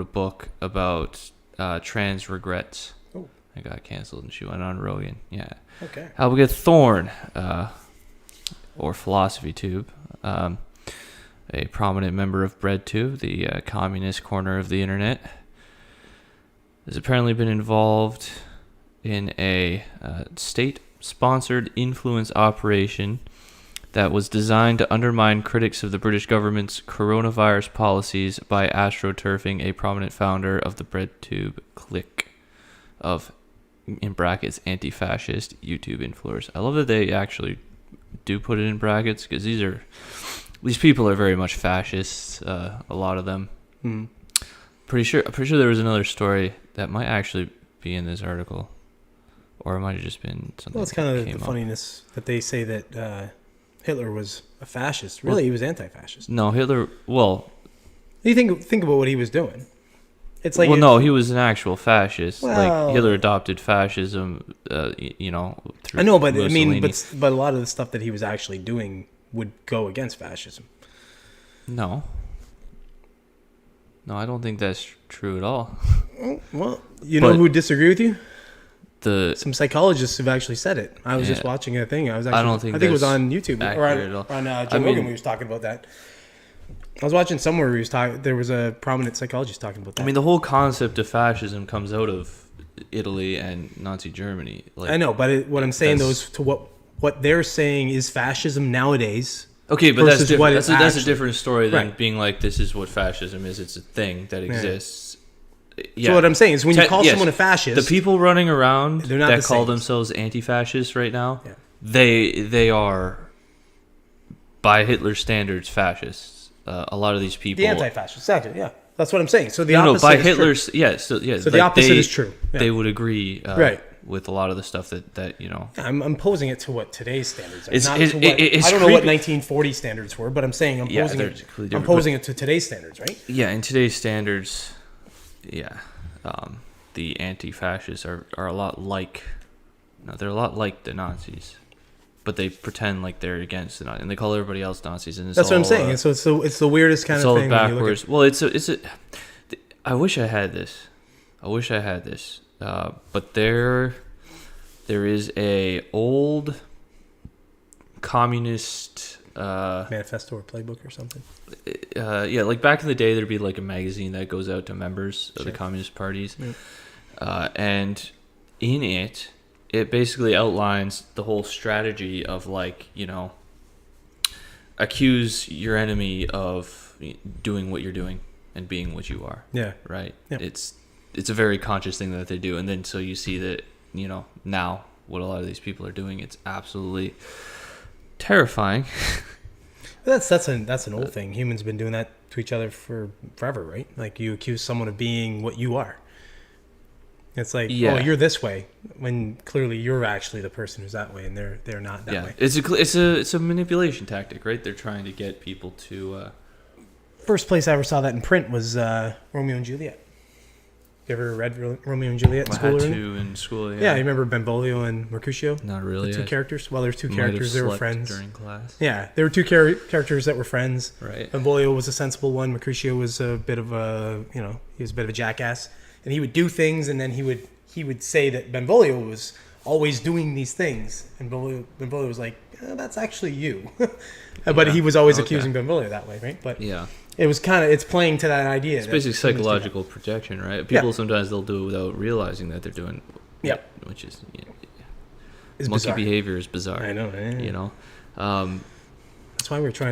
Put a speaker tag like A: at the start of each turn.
A: a book about trans regrets.
B: Oh.
A: I got canceled and she went on Rogan. Yeah.
B: Okay.
A: Albaget Thorne, or Philosophy Tube, a prominent member of BreadTube, the communist corner of the internet, has apparently been involved in a state-sponsored influence operation that was designed to undermine critics of the British government's coronavirus policies by astroturfing a prominent founder of the BreadTube clique of, in brackets, anti-fascist YouTube influencers. I love that they actually do put it in brackets, because these people are very much fascists, a lot of them. Pretty sure there was another story that might actually be in this article, or it might have just been something.
B: Well, it's kind of the funniness that they say that Hitler was a fascist. Really, he was anti-fascist.
A: No, Hitler. Well,
B: you think about what he was doing. It's like,
A: well, no, he was an actual fascist.
B: Well,
A: like Hitler adopted fascism. Through
B: I know, but
A: Mussolini.
B: I mean, but a lot of the stuff that he was actually doing would go against fascism.
A: No, I don't think that's true at all.
B: Well, you know who would disagree with you? Some psychologists have actually said it. I was just watching a thing. I think it was on YouTube or on Joe Rogan. We was talking about that. I was watching somewhere where he was talking. There was a prominent psychologist talking about that.
A: I mean, the whole concept of fascism comes out of Italy and Nazi Germany.
B: I know, but what I'm saying though is to what they're saying is fascism nowadays.
A: Okay, but that's different. That's a different story than
B: right.
A: being like, this is what fascism is. It's a thing that exists. Yeah.
B: So what I'm saying is when you call someone a fascist,
A: the people running around that call
B: same.
A: Themselves anti-fascists right now,
B: yeah.
A: they are, by Hitler's standards, fascists. A lot of these people,
B: the anti-fascists, exactly. Yeah, that's what I'm saying. So the opposite
A: by
B: is
A: Hitler's,
B: true.
A: yes, so
B: the opposite is true. Yeah.
A: They would agree,
B: right.
A: with a lot of the stuff that you know.
B: Yeah, I'm posing it to what today's standards are.
A: I
B: don't know what 1940 standards were, but I'm saying I'm posing it to today's standards, right?
A: Yeah, in today's standards, yeah, the anti-fascists are a lot like, they're a lot like the Nazis, but they pretend like they're against the Nazis, and they call everybody else Nazis. And
B: that's what I'm saying. So it's the weirdest kind of thing.
A: Backwards. Well, it's a. I wish I had this. But there is a old communist
B: manifesto or playbook or something.
A: Yeah, like back in the day, there'd be like a magazine that goes out to members of the communist parties, and in it basically outlines the whole strategy of, like, accuse your enemy of doing what you're doing and being what you are.
B: Yeah.
A: Right.
B: Yeah.
A: It's a very conscious thing that they do, and then so you see that now what a lot of these people are doing, it's absolutely terrifying.
B: That's an old thing. Humans have been doing that to each other for forever, right? Like, you accuse someone of being what you are. It's like, oh, you're this way, when clearly you're actually the person who's that way, and they're not that way.
A: It's a manipulation tactic, right? They're trying to get people to.
B: First place I ever saw that in print was Romeo and Juliet. You ever read Romeo and Juliet in school?
A: I had to in school.
B: Yeah, you remember Benvolio and Mercutio?
A: Not really.
B: The two characters. Well, there's two characters that were friends
A: during class.
B: Yeah, there were two characters that were friends.
A: Right.
B: Benvolio was a sensible one. Mercutio was a bit of a he was a bit of a jackass, and he would do things, and then he would say that Benvolio was always doing these things, and Benvolio was like, that's actually you. But he was always accusing Benvolio that way, right? But
A: yeah.
B: It was it's playing to that idea.
A: It's basically psychological projection, right? People sometimes they'll do it without realizing that they're doing.
B: Yep.
A: Which is
B: monkey
A: bizarre. Behavior is bizarre.
B: I know.
A: Yeah.
B: That's why we're trying